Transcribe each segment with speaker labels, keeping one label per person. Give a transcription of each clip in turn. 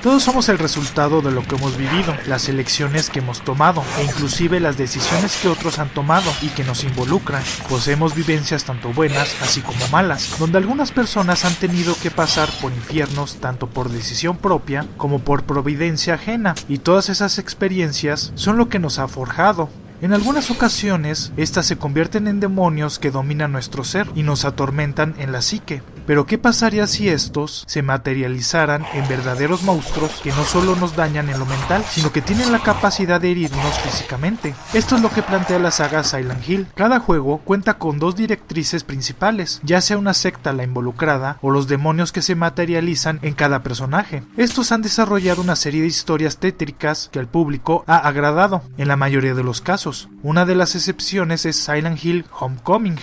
Speaker 1: Todos somos el resultado de lo que hemos vivido, las elecciones que hemos tomado e inclusive las decisiones que otros han tomado y que nos involucran. Poseemos vivencias tanto buenas así como malas, donde algunas personas han tenido que pasar por infiernos tanto por decisión propia como por providencia ajena, y todas esas experiencias son lo que nos ha forjado. En algunas ocasiones, estas se convierten en demonios que dominan nuestro ser y nos atormentan en la psique. Pero ¿qué pasaría si estos se materializaran en verdaderos monstruos que no solo nos dañan en lo mental, sino que tienen la capacidad de herirnos físicamente? Esto es lo que plantea la saga Silent Hill. Cada juego cuenta con dos directrices principales, ya sea una secta la involucrada o los demonios que se materializan en cada personaje. Estos han desarrollado una serie de historias tétricas que al público ha agradado, en la mayoría de los casos. Una de las excepciones es Silent Hill Homecoming.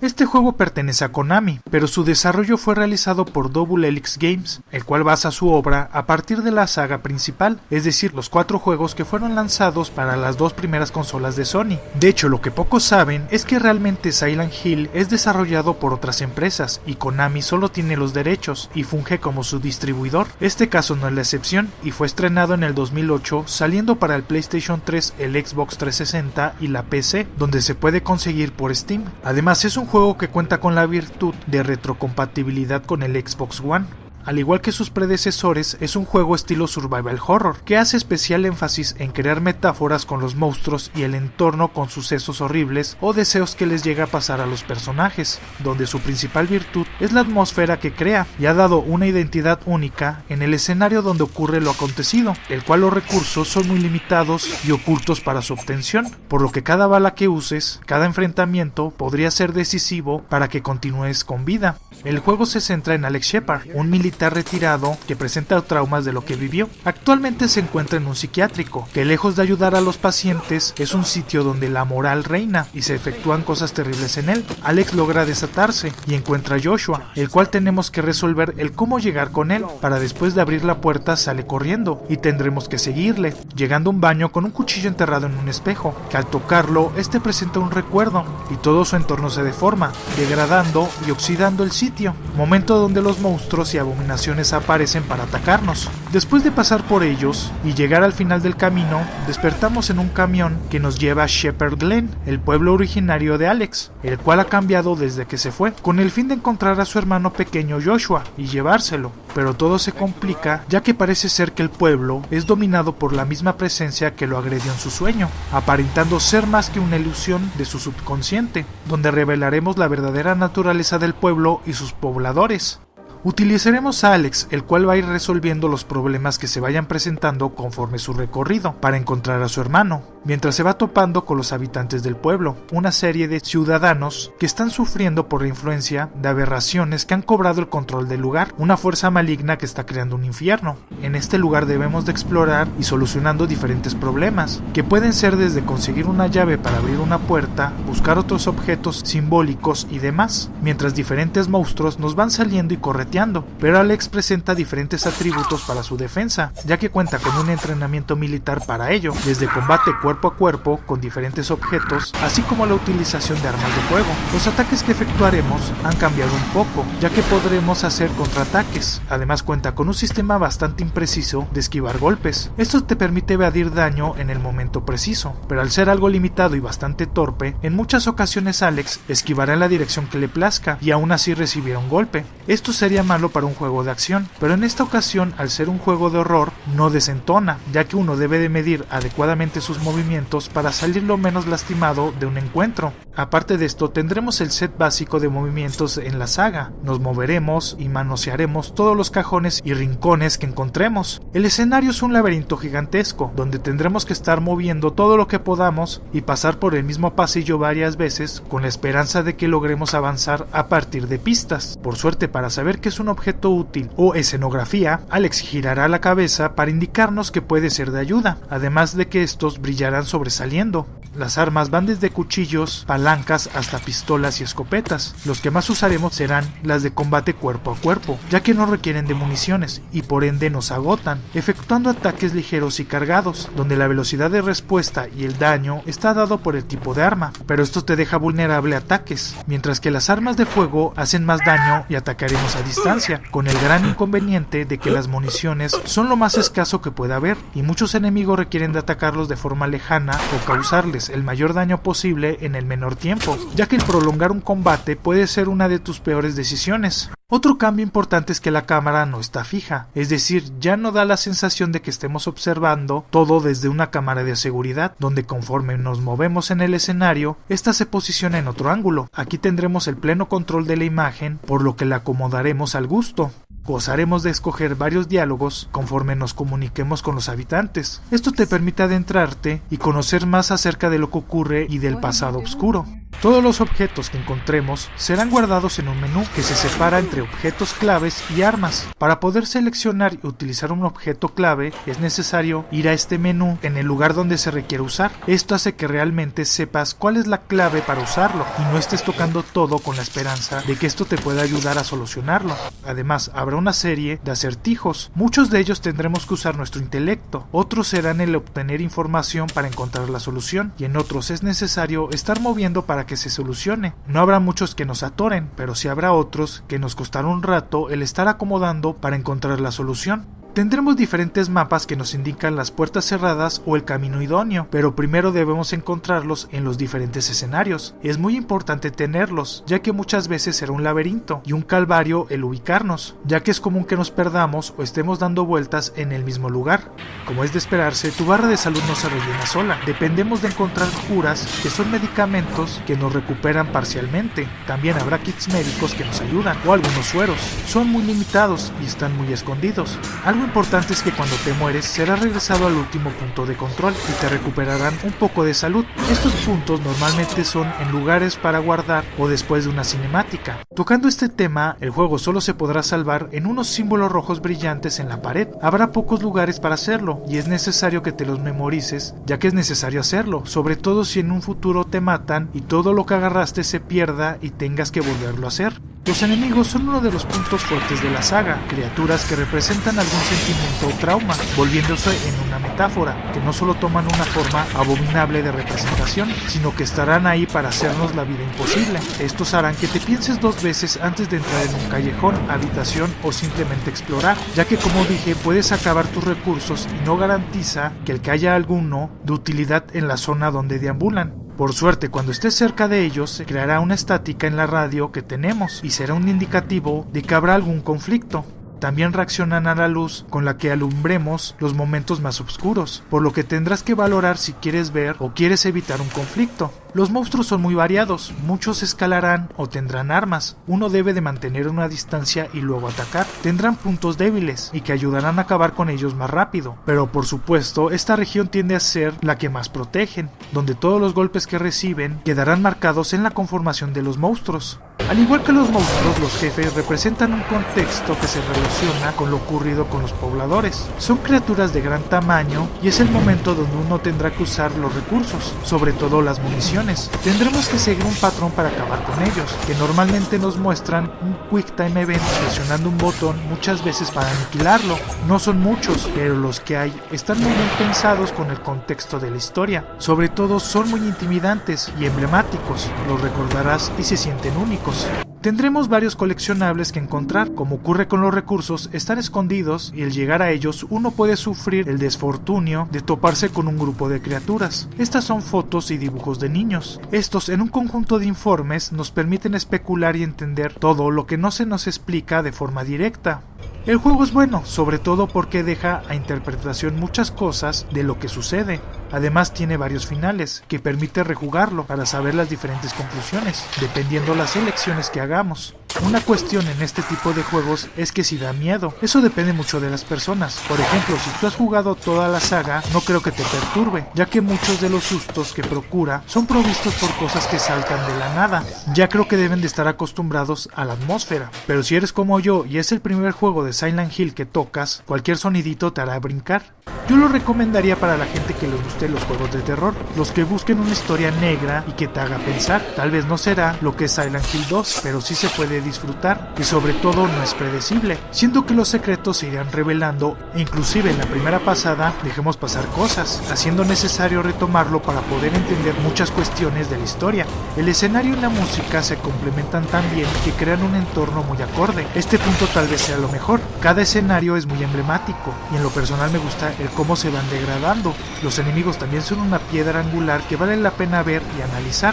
Speaker 1: Este juego pertenece a Konami, pero su desarrollo fue realizado por Double Helix Games, el cual basa su obra a partir de la saga principal, es decir, los 4 juegos que fueron lanzados para las 2 primeras consolas de Sony. De hecho, lo que pocos saben es que realmente Silent Hill es desarrollado por otras empresas y Konami solo tiene los derechos y funge como su distribuidor. Este caso no es la excepción y fue estrenado en el 2008, saliendo para el PlayStation 3, el Xbox 360 y la PC, donde se puede conseguir por Steam. Además, es un juego que cuenta con la virtud de retrocompatibilidad con el Xbox One. Al igual que sus predecesores, es un juego estilo survival horror, que hace especial énfasis en crear metáforas con los monstruos y el entorno con sucesos horribles o deseos que les llega a pasar a los personajes, donde su principal virtud es la atmósfera que crea y ha dado una identidad única en el escenario donde ocurre lo acontecido, el cual los recursos son muy limitados y ocultos para su obtención, por lo que cada bala que uses, cada enfrentamiento podría ser decisivo para que continúes con vida. El juego se centra en Alex Shepard, un militar retirado que presenta traumas de lo que vivió. Actualmente se encuentra en un psiquiátrico, que lejos de ayudar a los pacientes, es un sitio donde la moral reina y se efectúan cosas terribles en él. Alex logra desatarse y encuentra a Joshua, el cual tenemos que resolver el cómo llegar con él, para después de abrir la puerta sale corriendo y tendremos que seguirle, llegando a un baño con un cuchillo enterrado en un espejo, que al tocarlo, este presenta un recuerdo y todo su entorno se deforma, degradando y oxidando el sitio, momento donde los monstruos y abominaciones aparecen para atacarnos. Después de pasar por ellos y llegar al final del camino, despertamos en un camión que nos lleva a Shepherd Glen, el pueblo originario de Alex, el cual ha cambiado desde que se fue, con el fin de encontrar a su hermano pequeño Joshua y llevárselo. Pero todo se complica, ya que parece ser que el pueblo es dominado por la misma presencia que lo agredió en su sueño, aparentando ser más que una ilusión de su subconsciente, donde revelaremos la verdadera naturaleza del pueblo y sus pobladores. Utilizaremos a Alex, el cual va a ir resolviendo los problemas que se vayan presentando conforme su recorrido, para encontrar a su hermano, mientras se va topando con los habitantes del pueblo, una serie de ciudadanos que están sufriendo por la influencia de aberraciones que han cobrado el control del lugar, una fuerza maligna que está creando un infierno. En este lugar debemos de explorar y solucionando diferentes problemas, que pueden ser desde conseguir una llave para abrir una puerta, buscar otros objetos simbólicos y demás, mientras diferentes monstruos nos van saliendo y correteando. Pero Alex presenta diferentes atributos para su defensa, ya que cuenta con un entrenamiento militar para ello, desde combate cuerpo a cuerpo con diferentes objetos, así como la utilización de armas de fuego. Los ataques que efectuaremos han cambiado un poco, ya que podremos hacer contraataques. Además cuenta con un sistema bastante impreciso de esquivar golpes. Esto te permite evadir daño en el momento preciso, pero al ser algo limitado y bastante torpe, en muchas ocasiones Alex esquivará en la dirección que le plazca y aún así recibirá un golpe. Esto sería malo para un juego de acción, pero en esta ocasión, al ser un juego de horror, no desentona, ya que uno debe de medir adecuadamente sus movimientos para salir lo menos lastimado de un encuentro. Aparte de esto, tendremos el set básico de movimientos en la saga. Nos moveremos y manosearemos todos los cajones y rincones que encontremos. El escenario es un laberinto gigantesco, donde tendremos que estar moviendo todo lo que podamos y pasar por el mismo pasillo varias veces, con la esperanza de que logremos avanzar a partir de pistas. Por suerte, para saber que es un objeto útil o escenografía, Alex girará la cabeza para indicarnos que puede ser de ayuda, además de que estos brillarán sobresaliendo. Las armas van desde cuchillos, palancas hasta pistolas y escopetas. Los que más usaremos serán las de combate cuerpo a cuerpo, ya que no requieren de municiones y por ende nos agotan, efectuando ataques ligeros y cargados, donde la velocidad de respuesta y el daño está dado por el tipo de arma, pero esto te deja vulnerable a ataques, mientras que las armas de fuego hacen más daño y atacaremos a distancia, con el gran inconveniente de que las municiones son lo más escaso que pueda haber, y muchos enemigos requieren de atacarlos de forma lejana o causarles el mayor daño posible en el menor tiempo, ya que el prolongar un combate puede ser una de tus peores decisiones. Otro cambio importante es que la cámara no está fija, es decir, ya no da la sensación de que estemos observando todo desde una cámara de seguridad, donde conforme nos movemos en el escenario, esta se posiciona en otro ángulo. Aquí tendremos el pleno control de la imagen, por lo que la acomodaremos al gusto. Gozaremos de escoger varios diálogos conforme nos comuniquemos con los habitantes. Esto te permite adentrarte y conocer más acerca de lo que ocurre y del pasado oscuro. Todos los objetos que encontremos serán guardados en un menú que se separa entre objetos claves y armas. Para poder seleccionar y utilizar un objeto clave es necesario ir a este menú en el lugar donde se requiere usar. Esto hace que realmente sepas cuál es la clave para usarlo y no estés tocando todo con la esperanza de que esto te pueda ayudar a solucionarlo. Además, habrá una serie de acertijos. Muchos de ellos tendremos que usar nuestro intelecto, otros serán el obtener información para encontrar la solución y en otros es necesario estar moviendo para que se solucione. No habrá muchos que nos atoren, pero sí habrá otros que nos costará un rato el estar acomodando para encontrar la solución. Tendremos diferentes mapas que nos indican las puertas cerradas o el camino idóneo, pero primero debemos encontrarlos en los diferentes escenarios. Es muy importante tenerlos, ya que muchas veces será un laberinto y un calvario el ubicarnos, ya que es común que nos perdamos o estemos dando vueltas en el mismo lugar. Como es de esperarse, tu barra de salud no se rellena sola. Dependemos de encontrar curas, que son medicamentos que nos recuperan parcialmente. También habrá kits médicos que nos ayudan, o algunos sueros. Son muy limitados y están muy escondidos. Algo importante es que cuando te mueres serás regresado al último punto de control y te recuperarán un poco de salud. Estos puntos normalmente son en lugares para guardar o después de una cinemática. Tocando este tema, el juego solo se podrá salvar en unos símbolos rojos brillantes en la pared. Habrá pocos lugares para hacerlo y es necesario que te los memorices, ya que es necesario hacerlo, sobre todo si en un futuro te matan y todo lo que agarraste se pierda y tengas que volverlo a hacer. Los enemigos son uno de los puntos fuertes de la saga, criaturas que representan algún sentimiento o trauma, volviéndose en una metáfora, que no solo toman una forma abominable de representación, sino que estarán ahí para hacernos la vida imposible. Estos harán que te pienses dos veces antes de entrar en un callejón, habitación o simplemente explorar, ya que como dije puedes acabar tus recursos y no garantiza que el que haya alguno de utilidad en la zona donde deambulan. Por suerte, cuando estés cerca de ellos, se creará una estática en la radio que tenemos y será un indicativo de que habrá algún conflicto. También reaccionan a la luz con la que alumbremos los momentos más oscuros, por lo que tendrás que valorar si quieres ver o quieres evitar un conflicto. Los monstruos son muy variados, muchos escalarán o tendrán armas, uno debe de mantener una distancia y luego atacar. Tendrán puntos débiles y que ayudarán a acabar con ellos más rápido, pero por supuesto esta región tiende a ser la que más protegen, donde todos los golpes que reciben quedarán marcados en la conformación de los monstruos. Al igual que los monstruos, los jefes representan un contexto que se relaciona con lo ocurrido con los pobladores. Son criaturas de gran tamaño y es el momento donde uno tendrá que usar los recursos, sobre todo las municiones. Tendremos que seguir un patrón para acabar con ellos, que normalmente nos muestran un Quick Time Event presionando un botón muchas veces para aniquilarlo. No son muchos, pero los que hay están muy bien pensados con el contexto de la historia. Sobre todo son muy intimidantes y emblemáticos, los recordarás y se sienten únicos. Tendremos varios coleccionables que encontrar. Como ocurre con los recursos, están escondidos y al llegar a ellos uno puede sufrir el desfortunio de toparse con un grupo de criaturas. Estas son fotos y dibujos de niños. Estos en un conjunto de informes nos permiten especular y entender todo lo que no se nos explica de forma directa. El juego es bueno, sobre todo porque deja a interpretación muchas cosas de lo que sucede. Además tiene varios finales, que permite rejugarlo para saber las diferentes conclusiones, dependiendo las elecciones que hagamos. Una cuestión en este tipo de juegos es que si da miedo, eso depende mucho de las personas. Por ejemplo, si tú has jugado toda la saga, no creo que te perturbe, ya que muchos de los sustos que procura son provistos por cosas que saltan de la nada. Ya creo que deben de estar acostumbrados a la atmósfera, pero si eres como yo y es el primer juego de Silent Hill que tocas, cualquier sonidito te hará brincar. Yo lo recomendaría para la gente que les guste los juegos de terror, los que busquen una historia negra y que te haga pensar. Tal vez no será lo que es Silent Hill 2, pero sí se puede disfrutar y sobre todo no es predecible, siendo que los secretos se irán revelando e inclusive en la primera pasada dejemos pasar cosas, haciendo necesario retomarlo para poder entender muchas cuestiones de la historia. El escenario y la música se complementan tan bien que crean un entorno muy acorde. Este punto tal vez sea lo mejor. Cada escenario es muy emblemático y en lo personal me gusta el cómo se van degradando. Los enemigos también son una piedra angular que vale la pena ver y analizar.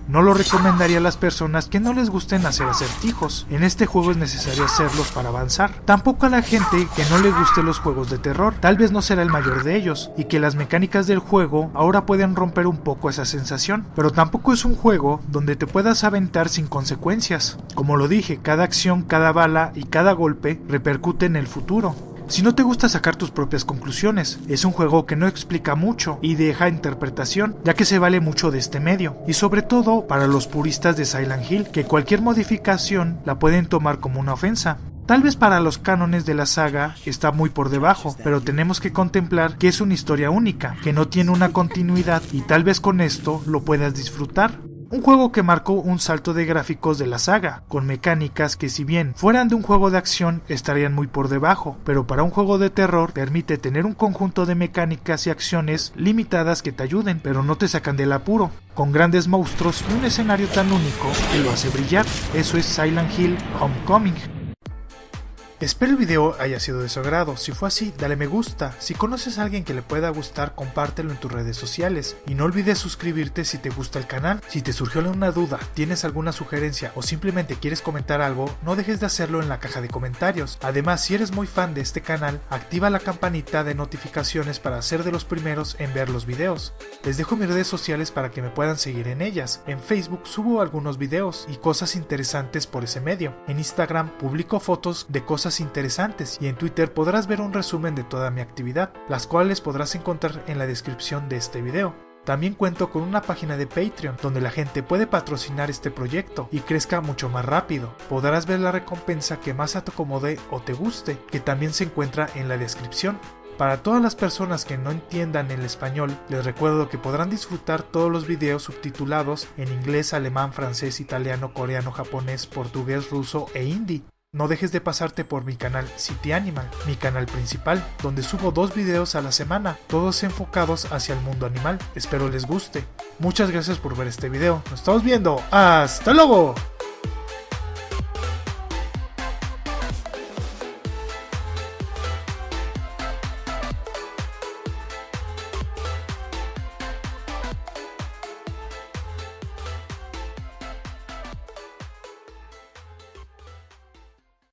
Speaker 1: No lo recomendaría a las personas que no les gusten hacer acertijos. En este juego es necesario hacerlos para avanzar. Tampoco a la gente que no le gusten los juegos de terror. Tal vez no será el mayor de ellos, y que las mecánicas del juego ahora pueden romper un poco esa sensación. Pero tampoco es un juego donde te puedas aventar sin consecuencias. Como lo dije, cada acción, cada bala y cada golpe repercute en el futuro. Si no te gusta sacar tus propias conclusiones, es un juego que no explica mucho y deja interpretación, ya que se vale mucho de este medio, y sobre todo para los puristas de Silent Hill, que cualquier modificación la pueden tomar como una ofensa. Tal vez para los cánones de la saga está muy por debajo, pero tenemos que contemplar que es una historia única, que no tiene una continuidad y tal vez con esto lo puedas disfrutar. Un juego que marcó un salto de gráficos de la saga, con mecánicas que si bien fueran de un juego de acción estarían muy por debajo, pero para un juego de terror permite tener un conjunto de mecánicas y acciones limitadas que te ayuden, pero no te sacan del apuro, con grandes monstruos y un escenario tan único que lo hace brillar. Eso es Silent Hill Homecoming. Espero el video haya sido de su agrado. Si fue así, dale me gusta. Si conoces a alguien que le pueda gustar, compártelo en tus redes sociales. Y no olvides suscribirte si te gusta el canal. Si te surgió alguna duda, tienes alguna sugerencia o simplemente quieres comentar algo, no dejes de hacerlo en la caja de comentarios. Además, si eres muy fan de este canal, activa la campanita de notificaciones para ser de los primeros en ver los videos. Les dejo mis redes sociales para que me puedan seguir en ellas. En Facebook subo algunos videos y cosas interesantes por ese medio. En Instagram publico fotos de cosas interesantes y en Twitter podrás ver un resumen de toda mi actividad, las cuales podrás encontrar en la descripción de este video. También cuento con una página de Patreon donde la gente puede patrocinar este proyecto y crezca mucho más rápido. Podrás ver la recompensa que más te acomode o te guste, que también se encuentra en la descripción. Para todas las personas que no entiendan el español, les recuerdo que podrán disfrutar todos los videos subtitulados en inglés, alemán, francés, italiano, coreano, japonés, portugués, ruso e hindi. No dejes de pasarte por mi canal City Animal, mi canal principal, donde subo 2 videos a la semana, todos enfocados hacia el mundo animal. Espero les guste. Muchas gracias por ver este video. Nos estamos viendo. ¡Hasta luego!